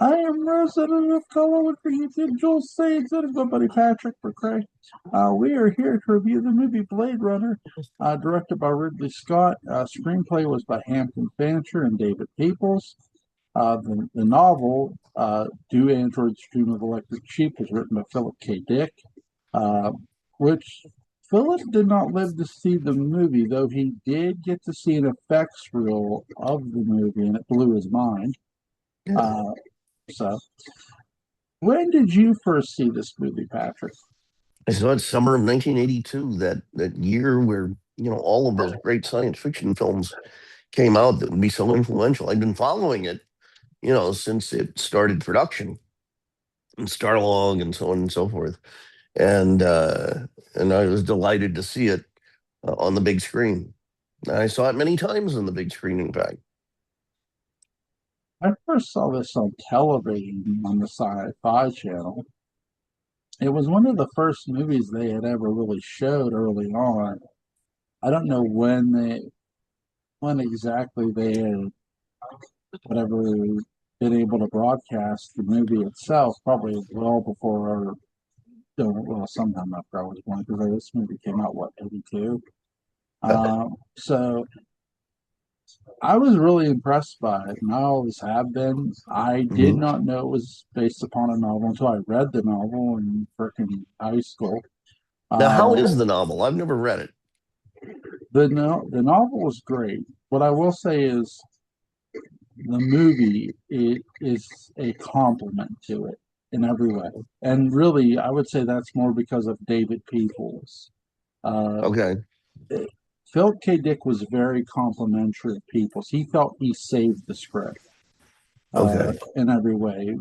I am resident of Color Creative Joel Saints and my buddy Patrick McCray. We are here to review the movie Blade Runner, directed by Ridley Scott. Screenplay was by Hampton Fancher and David Peoples. The novel, Do Androids Dream of Electric Sheep, was written by Philip K. Dick, uh, which Philip did not live to see the movie, though he did get to see an effects reel of the movie, and it blew his mind. Yeah. Uh, so when did you first see this movie, Patrick? I saw it summer of 1982, that year where, all of those great science fiction films came out that would be so influential. I'd been following it, since it started production and Starlog and so on and so forth. And I was delighted to see it on the big screen. I saw it many times on the big screen, in fact. I first saw this on television on the Sci-Fi Channel. It was one of the first movies they had ever really showed early on. I don't know when exactly they had whatever been able to broadcast the movie itself. Probably well before, well, sometime after I was born, because this movie came out what 82. So I was really impressed by it, and I always have been. I did Mhm. not know it was based upon a novel until I read the novel in freaking high school. Now, how Uh, is the novel? I've never read it. the novel was great. What I will say is the movie it is a compliment to it in every way, and really, I would say that's more because of David Peoples. Uh, Okay. Philip K. Dick was very complimentary of Peoples. He felt he saved the script Okay. in every way.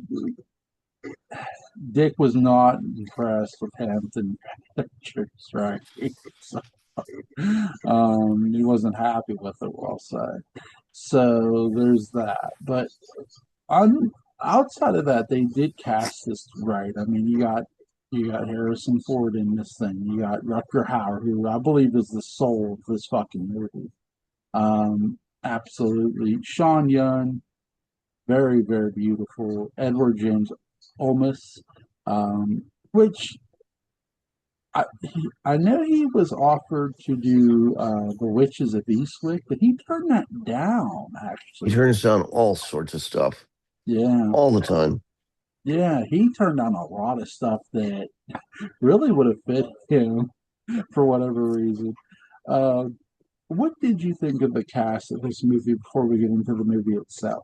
Dick was not impressed with Hampton Pictures, right? So, he wasn't happy with it, we'll say. So there's that. But on outside of that, they did cast this right. I mean, you got Harrison Ford in this thing. You got Rutger Hauer, who I believe is the soul of this fucking movie. Absolutely. Sean Young, very, very beautiful. Edward James Olmos, which I know he was offered to do The Witches of Eastwick, but he turned that down, He actually. turns down all sorts of stuff Yeah, all the time. yeah, he turned down a lot of stuff that really would have fit him for whatever reason. Uh, what did you think of the cast of this movie before we get into the movie itself?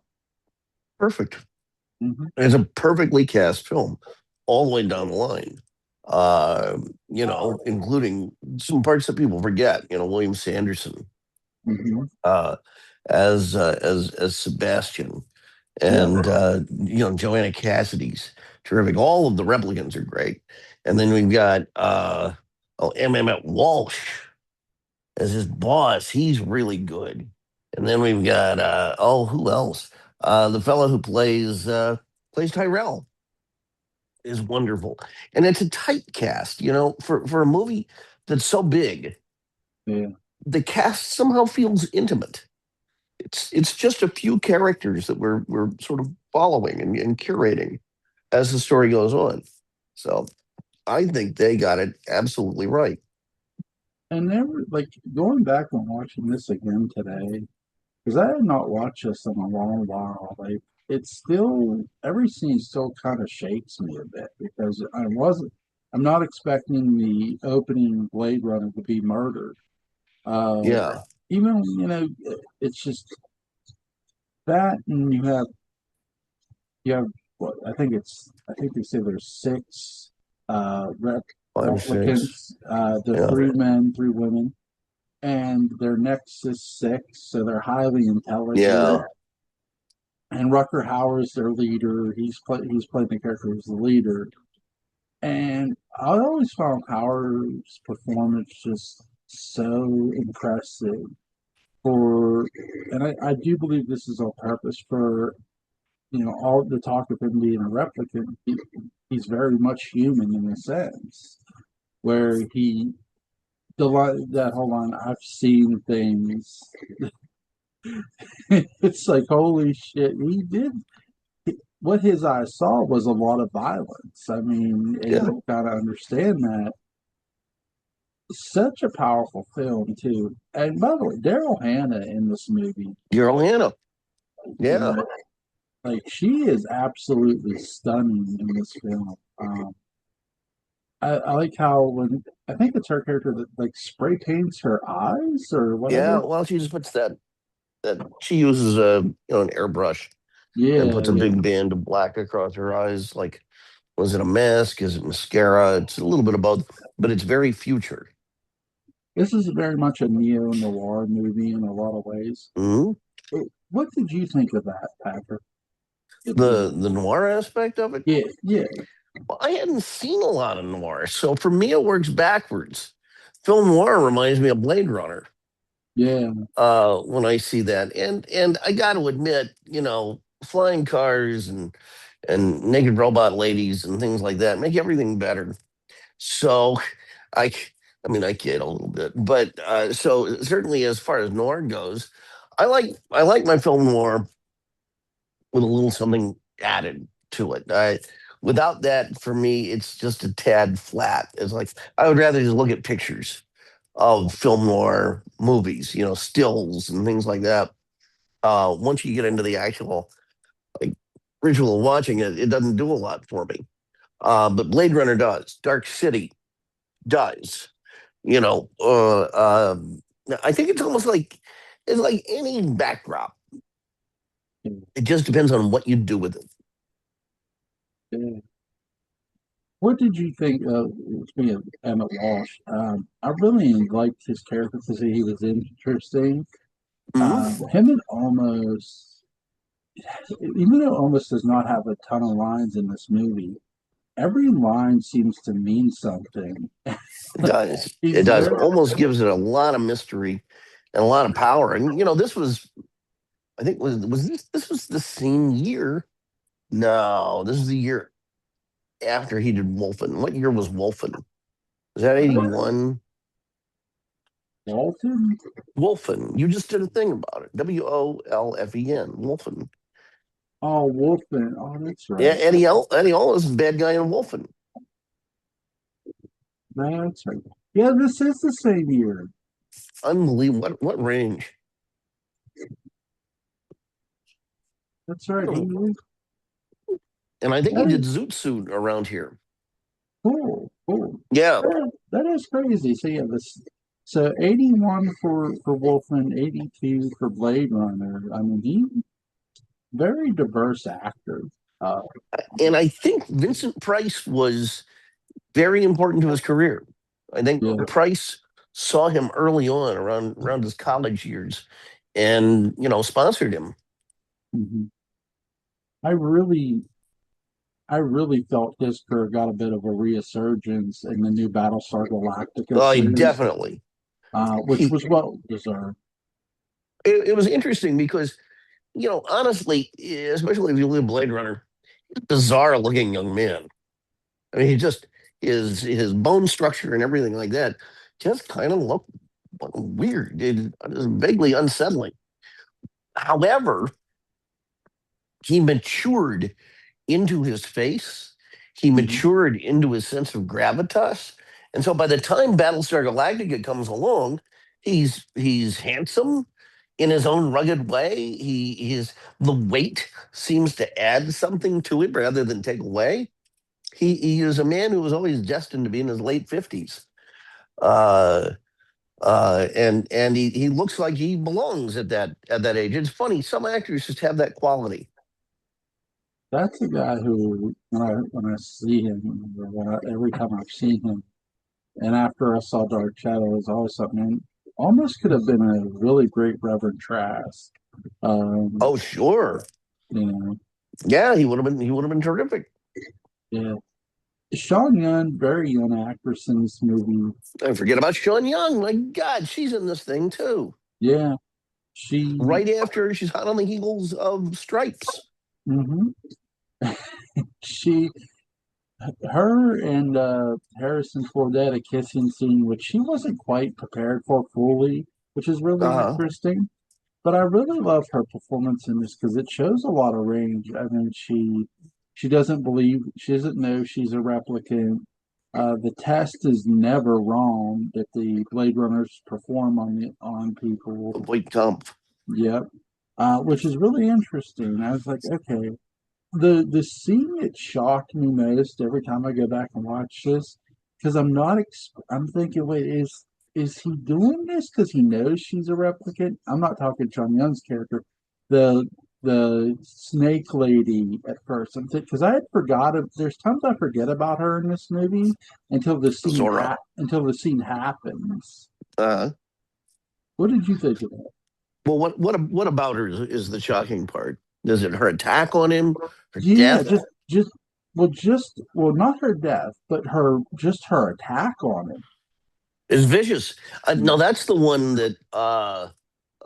Perfect. Hmm. It's a perfectly cast film all the way down the line. Including some parts that people forget. William Sanderson Hmm. uh, as Sebastian, Yeah, and Joanna Cassidy's terrific. All of the replicants are great, and then we've got Emmett Walsh as his boss. He's really good, and then we've got who else? The fellow who plays Tyrell is wonderful, and it's a tight cast. For a movie that's so big, yeah. the cast somehow feels intimate. It's just a few characters that we're sort of following and curating as the story goes on. So I think they got it absolutely right. And never like going back and watching this again today, because I had not watched this in a long while. Like it's still every scene still kind of shakes me a bit because I'm not expecting the opening Blade Runner to be murdered. Uh, Yeah, even it's just that, and you have what I think they say there's six five or six. replicants. The Yeah, three men, three women, and their Nexus six, so they're highly intelligent. yeah, And Rucker Hauer is their leader. He's playing the character who's the leader. And I always found Hauer's performance just so impressive. And I do believe this is on purpose for all the talk of him being a replicant. He's very much human in a sense, where that whole line, I've seen things. It's like holy shit, he did. what his eyes saw was a lot of violence. I mean, and Yeah, you gotta understand that. Such a powerful film too. And by the way, Daryl Hannah in this movie, Daryl Hannah. you Yeah, know, like she is absolutely stunning in this film. I like how when I think it's her character that like spray paints her eyes or yeah. whatever. Well, she just puts that she uses a an airbrush and Yeah, puts a yeah. big band of black across her eyes. Like, was it a mask? Is it mascara? It's a little bit of both, but it's very future. This is very much a neo noir movie in a lot of ways. Mhm. What did you think of that, Patrick? The noir aspect of it. Yeah, yeah, Well, I hadn't seen a lot of noir, so for me it works backwards. Film noir reminds me of Blade Runner yeah. when I see that, and I got to admit, flying cars and naked robot ladies and things like that make everything better. So I, I mean, I kid a little bit, but so certainly as far as noir goes, I like my film noir with a little something added to it. Without that, for me, it's just a tad flat. It's like I would rather just look at pictures of film noir movies, stills and things like that. Once you get into the actual like ritual of watching it, it doesn't do a lot for me. But Blade Runner does. Dark City does. You know, I think it's almost like it's like any backdrop. It just depends on what you do with it. Yeah. What did you think of speaking of Emmett Walsh? I really liked his character because he was interesting. Mhm. Him and almost, even though almost does not have a ton of lines in this movie, every line seems to mean something. It does. It He's does. very, Almost gives it a lot of mystery and a lot of power. And this was, I think, was this was the same year? No, this is the year after he did Wolfen. What year was Wolfen? Was that uh, 81? Walton. Wolfen. You just did a thing about it. Wolfen. Wolfen. Oh, Wolfman. Oh, that's Yeah, right. Eddie Ollis is the bad guy in Wolfen. That's right. Yeah, this is the same year. Unbelievable. What range? That's right. And I think he That did is Zoot Suit around here. cool. Cool. Yeah. That is crazy. So yeah, this so 81 for Wolfman, 82 for Blade Runner. I mean, he very diverse actor. Uh, And I think Vincent Price was very important to his career. I think yeah. Price saw him early on around his college years and, sponsored him. Mhm. I really, I really felt his career got a bit of a resurgence in the new Battlestar Galactica Oh, series, definitely. which He was well deserved. it was interesting because, honestly, especially if you look at Blade Runner, he's a bizarre looking young man. I mean, he just his bone structure and everything like that just kind of looked weird. It was vaguely unsettling. However, he matured into his face. He Mhm. matured into his sense of gravitas. And so by the time Battlestar Galactica comes along, he's handsome in his own rugged way. The weight seems to add something to it rather than take away. He is a man who was always destined to be in his late 50s. Uh and he looks like he belongs at that age. It's funny, some actors just have that quality. That's a guy who, when I see him, or every time I've seen him, and after I saw Dark Shadow, it's always something. Man, almost could have been a really great Reverend Trask. Um, Oh, sure. you know, Yeah, he would have been terrific. yeah. Sean Young, very young actress in this movie. I forget about Sean Young. My God, she's in this thing too. Yeah, she, Right after she's hot on the heels of Stripes. hmm she, her and Harrison Ford had a kissing scene, which she wasn't quite prepared for fully, which is really Uh-huh. interesting. but I really love her performance in this because it shows a lot of range. I mean, she doesn't believe, she doesn't know she's a replicant. The test is never wrong that the Blade Runners perform on people. Complete Kampf. Yep. Which is really interesting. I was like, okay, the scene that shocked me most every time I go back and watch this, because I'm thinking, wait, is he doing this because he knows she's a replicant? I'm not talking Sean Young's character, the the snake lady at first. I'm thinking because I had forgotten. There's times I forget about her in this movie Zora. until the scene happens. Uh, What did you think of that? well, what about her is the shocking part? Is it her attack on him, her Yeah, death? just not her death, but her attack on him. Is vicious. No, that's the one that oh,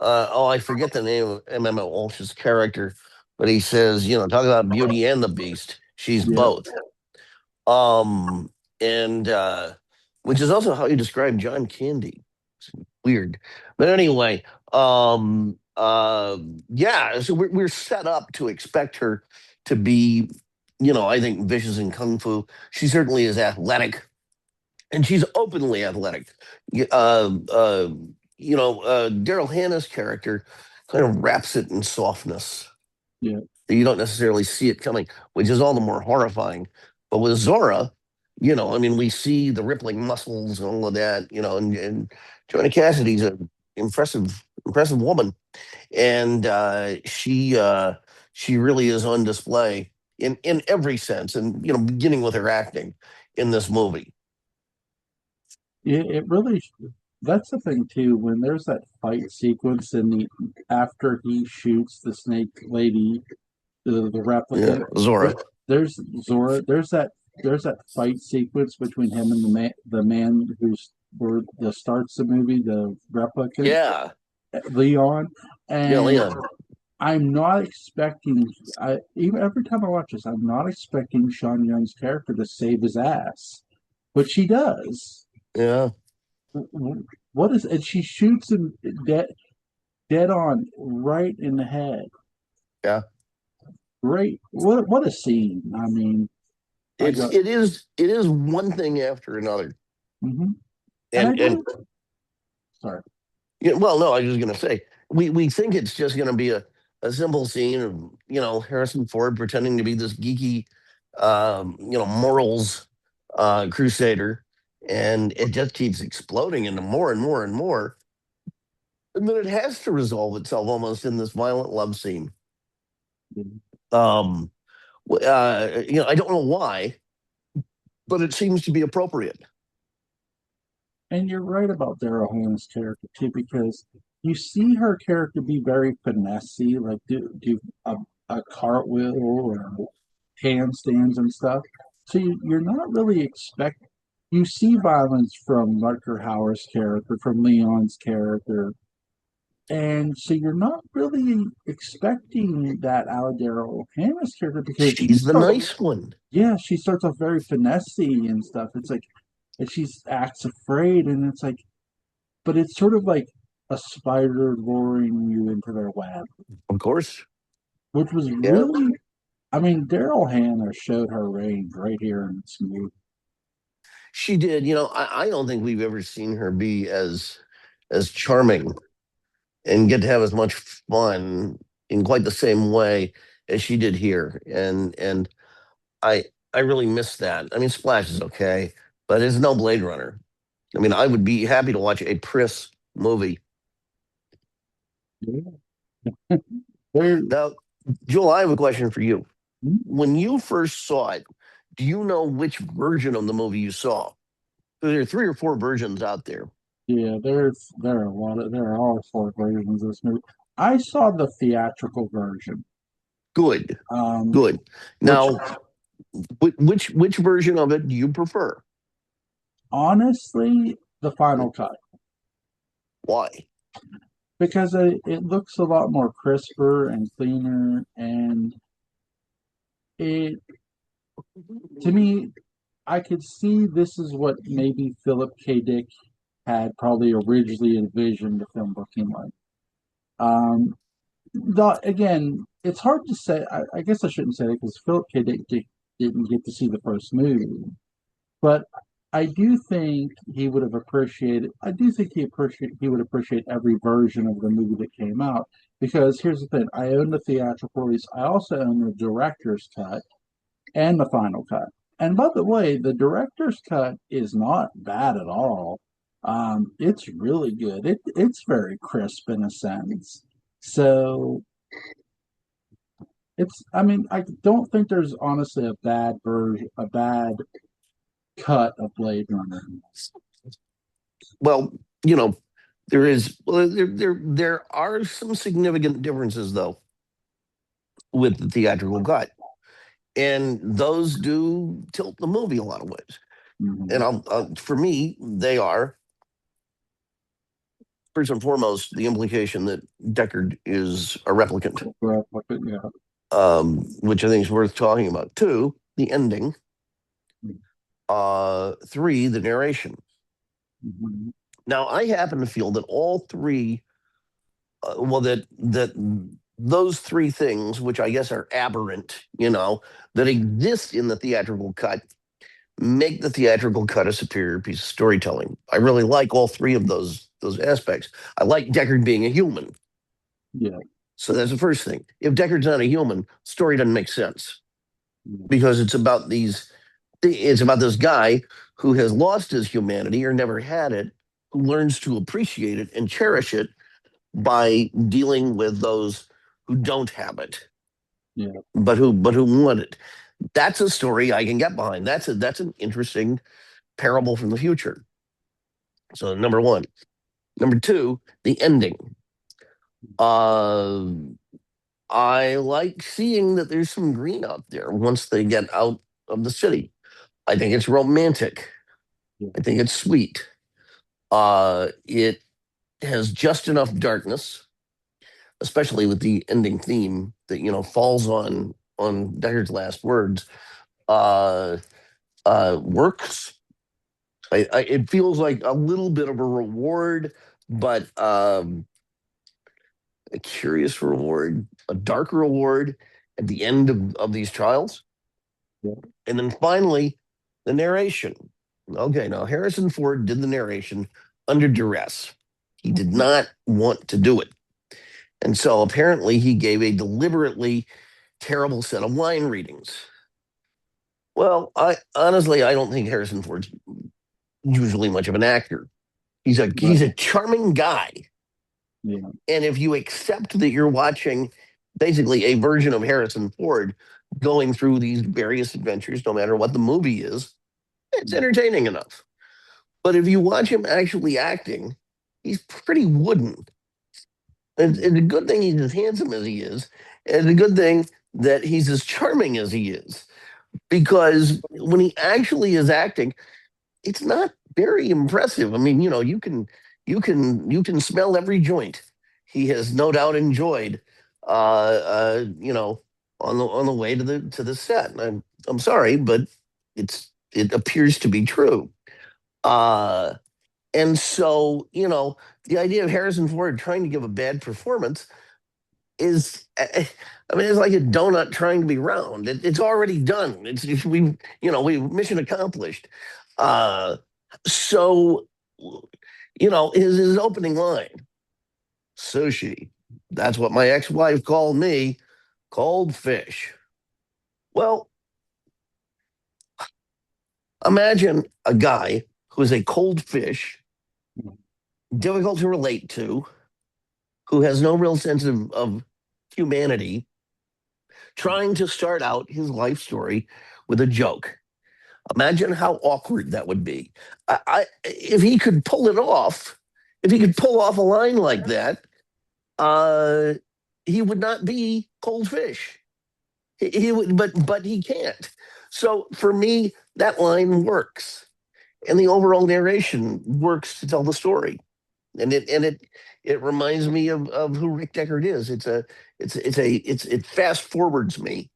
I forget the name of M.M. Walsh's character, but he says, talk about Beauty and the Beast. She's Yeah, both. Um, and which is also how you describe John Candy. It's weird. But anyway, yeah, so we're set up to expect her to be, I think vicious in kung fu. She certainly is athletic, and she's openly athletic. Daryl Hannah's character kind of wraps it in softness. yeah. You don't necessarily see it coming, which is all the more horrifying. But with Zora, I mean, we see the rippling muscles and all of that, and Joanna Cassidy's an impressive woman, and she really is on display in every sense, and beginning with her acting in this movie. It really. That's the thing too. When there's that fight sequence in the after he shoots the snake lady, the Yeah, replicant, Zora. there's Zora. There's that fight sequence between him and the man who's where the starts the movie, the replicant Yeah, Leon, yeah, and Leon. I'm not expecting. I even every time I watch this, I'm not expecting Sean Young's character to save his ass, but she does. Yeah, What is and she shoots him dead on right in the head. yeah. Great. What a scene. I mean, I It's got it is it is one thing after another, hmm and I and really sorry. yeah, well, no, I was just going to say we think it's just going to be a simple scene of Harrison Ford pretending to be this geeky, morals crusader, and it just keeps exploding into more and more and more, and then it has to resolve itself almost in this violent love scene. Um, I don't know why, but it seems to be appropriate. And you're right about Daryl Hannah's character too, because you see her character be very finessey, like do a cartwheel or handstands and stuff. So you're not really expect. You see violence from Rutger Hauer's character, from Leon's character, and so you're not really expecting that out of Daryl Hannah's character because She's the nice one. yeah, she starts off very finessey and stuff. It's like, and she acts afraid, and it's like, but it's sort of like a spider luring you into their web, Of course. which was Yeah. really, I mean, Daryl Hannah showed her range right here in this movie. She did. I don't think we've ever seen her be as charming and get to have as much fun in quite the same way as she did here. And I I really miss that. I mean, Splash is okay, but it's no Blade Runner. I mean, I would be happy to watch a Pris movie. Yeah. There, Now, Joel, I have a question for you. When you first saw it, do you know which version of the movie you saw? There are three or four versions out there. yeah, there are a lot of there are all four versions of this movie. I saw the theatrical version, Good, um, good. which Now, which version of it do you prefer? honestly, the final cut Why? because it looks a lot more crisper and cleaner, and it to me, I could see this is what maybe Philip K. Dick had probably originally envisioned the film looking like. Um, again, it's hard to say. I guess I shouldn't say it because Philip K. Didn't get to see the first movie, but I do think he would have appreciated. I do think he would appreciate every version of the movie that came out because here's the thing: I own the theatrical release. I also own the director's cut and the final cut. And by the way, the director's cut is not bad at all. It's really good. It's very crisp in a sense. So it's. I mean, I don't think there's honestly a bad version, a bad cut of Blade Runner. Well, you know, there are some significant differences though with the theatrical cut, and those do tilt the movie a lot of ways. And Mhm. for me, they are first and foremost the implication that Deckard is a replicant, Yeah. which I think is worth talking about. Two, the ending. Three, the narration. Mhm. Now, I happen to feel that all three, well, that those three things, which I guess are aberrant, that exist in the theatrical cut, make the theatrical cut a superior piece of storytelling. I really like all three of those aspects. I like Deckard being a human. Yeah. So that's the first thing. If Deckard's not a human, story doesn't make sense Yeah. because it's about this guy who has lost his humanity or never had it, who learns to appreciate it and cherish it by dealing with those who don't have it, Yeah. but who want it. That's a story I can get behind. That's an interesting parable from the future. So number one. Number two, the ending. Uh, I like seeing that there's some green out there once they get out of the city. I think it's romantic. Yeah. I think it's sweet. It has just enough darkness, especially with the ending theme that falls on Deckard's last words. Uh, Works. It feels like a little bit of a reward, but a curious reward, a dark reward at the end of these trials. Yeah. And then finally, the narration. Okay, now Harrison Ford did the narration under duress. He did not want to do it. And so apparently he gave a deliberately terrible set of line readings. Well, I don't think Harrison Ford's usually much of an actor. He's Right. a charming guy. Yeah. And if you accept that you're watching basically a version of Harrison Ford going through these various adventures, no matter what the movie is, it's entertaining enough. But if you watch him actually acting, he's pretty wooden. It's a good thing he's as handsome as he is. And it's a good thing that he's as charming as he is. Because when he actually is acting, it's not very impressive. I mean, you can smell every joint. He has no doubt enjoyed, uh, on the way to the set. And I'm sorry, but it appears to be true. Uh, and so the idea of Harrison Ford trying to give a bad performance is. I mean, it's like a donut trying to be round. It's already done. We mission accomplished. Uh, so, his opening line, sushi. That's what my ex-wife called me, cold fish. Well, imagine a guy who is a cold fish, difficult to relate to, who has no real sense of humanity, trying to start out his life story with a joke. Imagine how awkward that would be. If he could pull it off, if he could pull off a line like that, uh, he would not be cold fish. He would, but he can't. So for me, that line works, and the overall narration works to tell the story, and it reminds me of who Rick Deckard is. It fast forwards me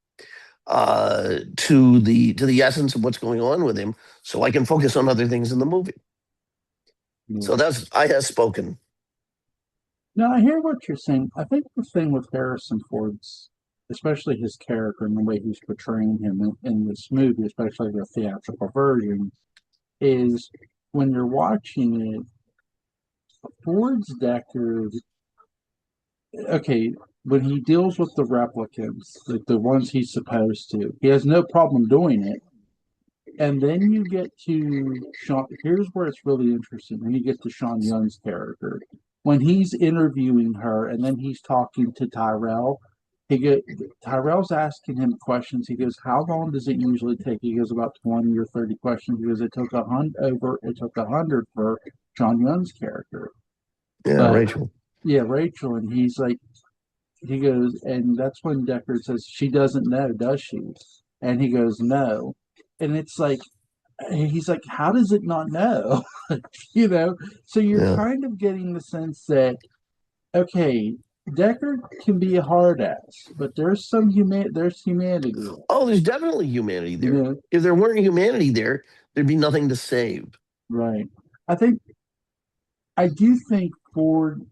to the essence of what's going on with him, so I can focus on other things in the movie. Yeah. So I have spoken. Now, I hear what you're saying. I think the thing with Harrison Ford's, especially his character and the way he's portraying him in this movie, especially the theatrical version, is when you're watching it, Ford's Deckard, okay, when he deals with the replicants, like the ones he's supposed to, he has no problem doing it. And then you get to Sean. Here's where it's really interesting. When you get to Sean Young's character, when he's interviewing her, and then he's talking to Tyrell. Tyrell's asking him questions. He goes, "How long does it usually take?" He goes, "About 20 or 30 questions." Because it took 100 It took 100 for Sean Young's character. Yeah, But Rachel. yeah, Rachel, and he's like, he goes, and that's when Deckard says, "She doesn't know, does she?" And he goes, "No." And it's like, he's like, how does it not know? you know? So you're Yeah. kind of getting the sense that, okay, Deckard can be a hard ass, but there's humanity there, Oh, there's definitely humanity you there. know? If there weren't humanity there, there'd be nothing to save. Right. I think, I do think Ford,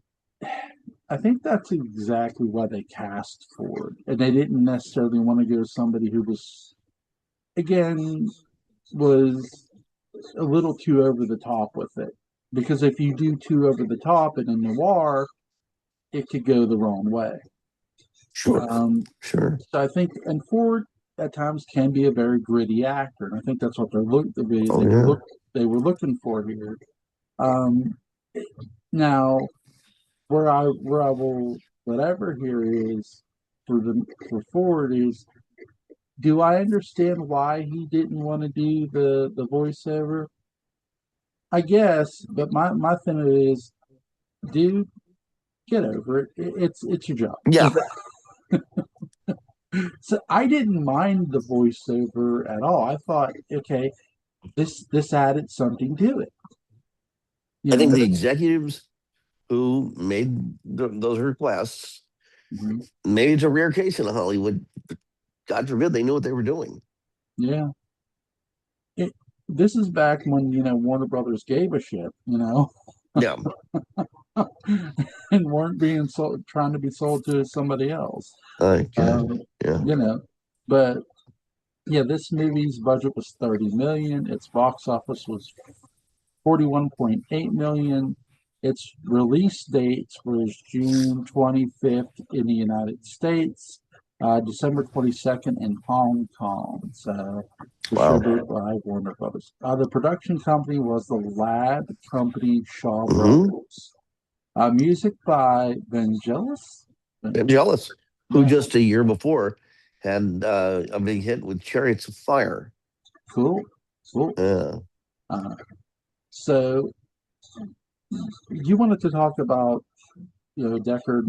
I think that's exactly why they cast Ford. And they didn't necessarily want to go somebody who was, again, was a little too over the top with it. Because if you do too over the top in a noir, it could go the wrong way. Sure. Um, Sure. so I think, and Ford at times can be a very gritty actor, and I think that's what Oh yeah. they were looking for here. Um, Now, where I will whatever here is for Ford is, do I understand why he didn't want to do the voiceover? I guess, but my thing is, dude, get over it. It's your job. Yeah. So I didn't mind the voiceover at all. I thought, okay, this added something to it. You I think know. the executives who made those requests, Mhm. maybe it's a rare case in Hollywood. God forbid they knew what they were doing. Yeah. It, this is back when, Warner Brothers gave a shit, Yeah. and weren't being sold, trying to be sold to somebody else. I God. Um, Yeah. you know, but yeah, this movie's budget was 30 million. Its box office was 41.8 million. Its release date was June 25th in the United States, December 22nd in Hong Kong. So, Wow. distributed by Warner Brothers. The production company was the Lad Company Shaw Mm-hmm. Brothers. Music by Vangelis. I'm jealous. Who Yeah, just a year before had a big hit with Chariots of Fire. cool, cool. Yeah. Uh, so, you wanted to talk about, Deckard,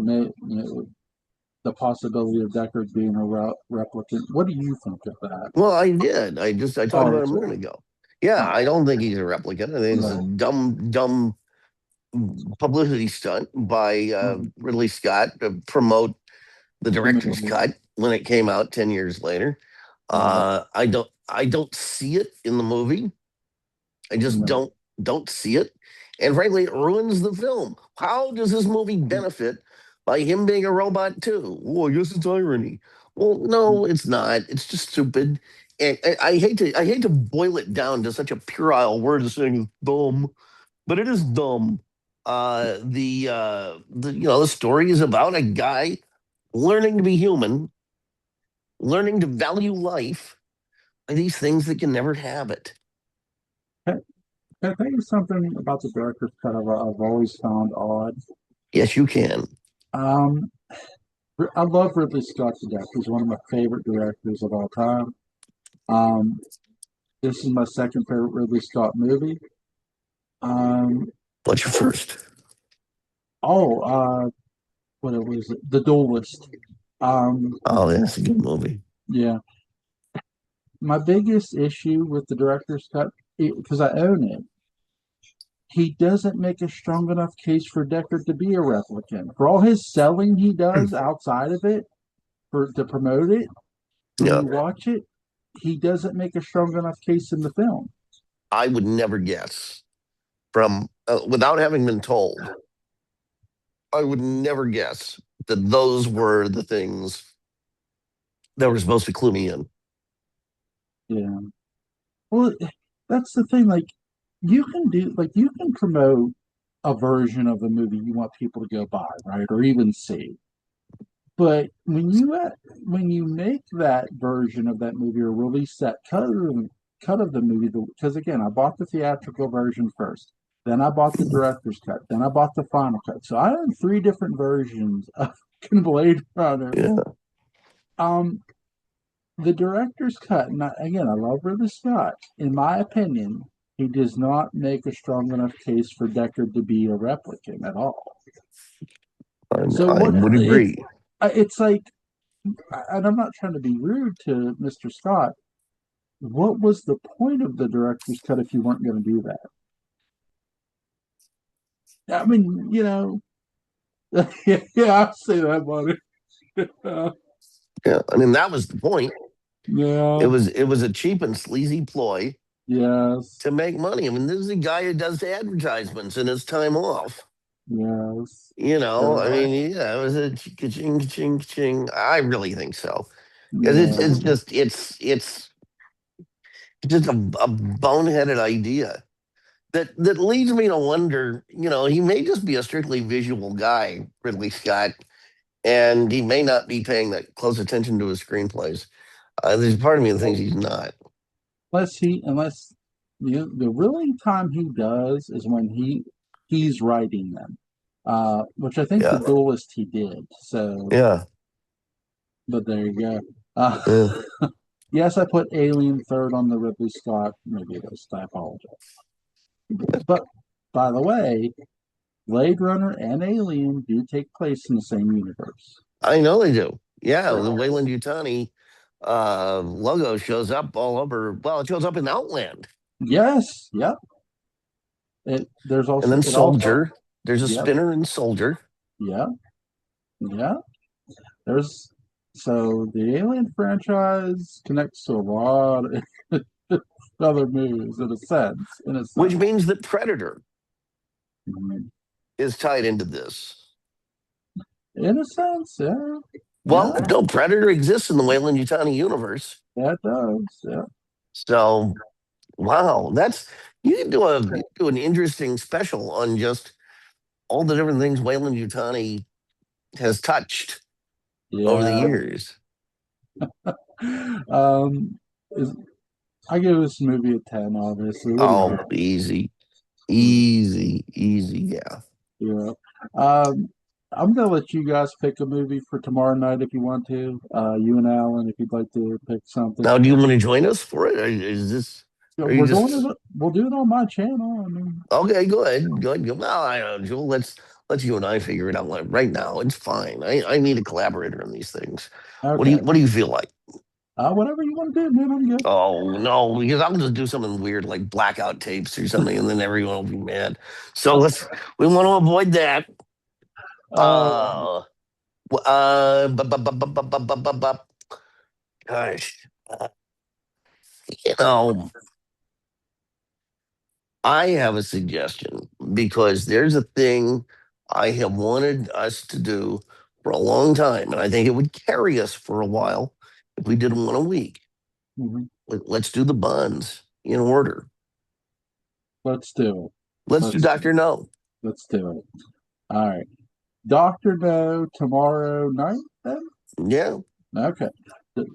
the possibility of Deckard being a replicant. What do you think of that? Well, I did. I talked Oh, about it a that's minute ago. Yeah, I don't think he's a replicant. I think it's a right. dumb publicity stunt by Um, Ridley Scott to promote the the director's movie, cut when it came out 10 years later. right? I don't see it in the movie. I just No. don't see it. And frankly, it ruins the film. How does this movie benefit by him being a robot too? Oh, I guess it's irony. Well, no, it's not. It's just stupid. And I hate to boil it down to such a puerile word as saying it's dumb, but it is dumb. The story is about a guy learning to be human, learning to value life, and these things that can never have it. Can I tell you something about the director's cut I've always found odd? Yes, you can. Um, I love Ridley Scott to death. He's one of my favorite directors of all time. Um, this is my second favorite Ridley Scott movie. Um, What's your first? oh, what was it? The Duelist. Um, Oh, that's a good movie. yeah. My biggest issue with the director's cut, because I own it, he doesn't make a strong enough case for Deckard to be a replicant. For all his selling he does outside of it for to promote it, when Yeah, you watch it, he doesn't make a strong enough case in the film. I would never guess from without having been told. I would never guess that those were the things that were supposed to clue me in. Yeah. Well, that's the thing. Like, you can promote a version of a movie you want people to go buy, right, or even see. But when you make that version of that movie or release that cut of the movie, because again, I bought the theatrical version first, then I bought the director's cut, then I bought the final cut. So I own three different versions of Blade Runner. Yeah, Um, the director's cut, and again, I love Ridley Scott. In my opinion, he does not make a strong enough case for Deckard to be a replicant at all. So I what would agree. it's like, and I'm not trying to be rude to Mr. Scott. What was the point of the director's cut if you weren't going to do that? I mean, yeah, I say that about it. Yeah, I mean that was the point. Yeah, It was a cheap and sleazy ploy yes, to make money. I mean, this is a guy who does advertisements in his time off. yes. You know, I So, mean, yeah, it was a ching ching ching. I really think so because yeah, it's just a boneheaded idea that leads me to wonder. You know, he may just be a strictly visual guy, Ridley Scott, and he may not be paying that close attention to his screenplays. There's part of me that thinks he's not. unless the really time he does is when he's writing them, which I think the Yeah, duelist he did. So, yeah, but there you go. Uh, yeah. yes, I put Alien third on the Ridley Scott movie list. I apologize. But by the way, Blade Runner and Alien do take place in the same universe. I know they do. Yeah, the So, Wayland Yutani logo shows up all over. Well, it shows up in Outland, yes, yep. and then It also, Soldier. There's a yep, spinner in Soldier. yeah, yeah. There's so the Alien franchise connects to a lot of other movies in a sense, Which means that Predator Mhm. is tied into this. In a sense, yeah, yeah, Well, no, Predator exists in the Wayland Yutani universe. that does, yeah. So, wow, that's you can do an interesting special on just all the different things Wayland Yutani has touched over the Yeah. years. Um, is, I give this movie a 10, obviously. What do Oh, easy, easy, easy. Yeah. you Um, I'm gonna let you guys pick a movie for tomorrow night if you want to. You and Alan, if you'd like to pick something. Now, do you want to join us for it? Or is this? Yeah, Are you we're doing just it. We'll do it on my channel. I mean, okay? Go ahead. Go ahead. Well, I don't know, Joel. Let's you and I figure it out right now. It's fine. I need a collaborator on these things. okay. What do you feel like? Whatever you want to do, man. I'm good. Oh no, because I'll just do something weird like blackout tapes or something, and then everyone will be mad. So we want to avoid that. Uh, Uh, gosh, uh, you know, I have a suggestion because there's a thing I have wanted us to do for a long time, and I think it would carry us for a while if we did one a week. mhm. Let's do the buns in order. Let's do it. Let's do Let's Doctor No. let's do it. All right. Doctor No tomorrow night then? Yeah, Okay. The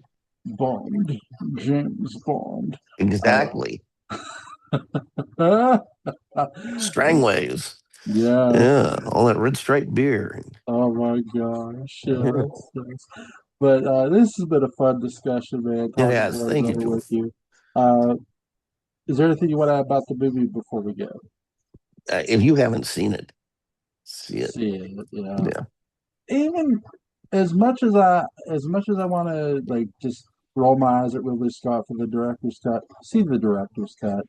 Bond. James Bond. exactly. Uh, Strangways. yes. Yeah, all that red stripe beer. Oh my gosh. Yes, yes. But this has been a fun discussion, man, It talking has. Blade Thank you, Runner Joel. with you. Uh, is there anything you want to add about the movie before we go? If you haven't seen it, see it. See it, Yeah. even as much as I want to like just roll my eyes at Ridley Scott for the director's cut, see the director's cut.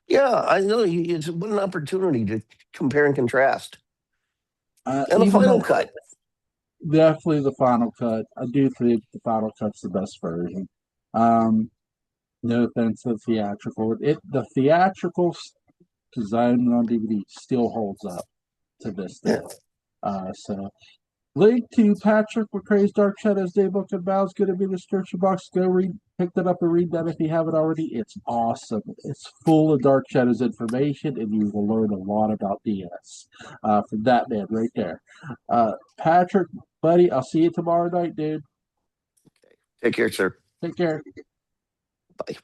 Yeah, I know. It's what an opportunity to compare and contrast. And the Even final though cut. definitely the final cut, I do think the final cut's the best version. Um, no offense to the theatrical, the theatrical design on DVD still holds up to this Yeah. day. So link to Patrick McCray's Dark Shadows Daybook and Bow is going to be in the description box. Go pick that up and read that if you haven't already. It's awesome. It's full of Dark Shadows information, and you will learn a lot about DS from that man right there. Patrick, buddy, I'll see you tomorrow night, dude. Take care, sir. Take care. Bye.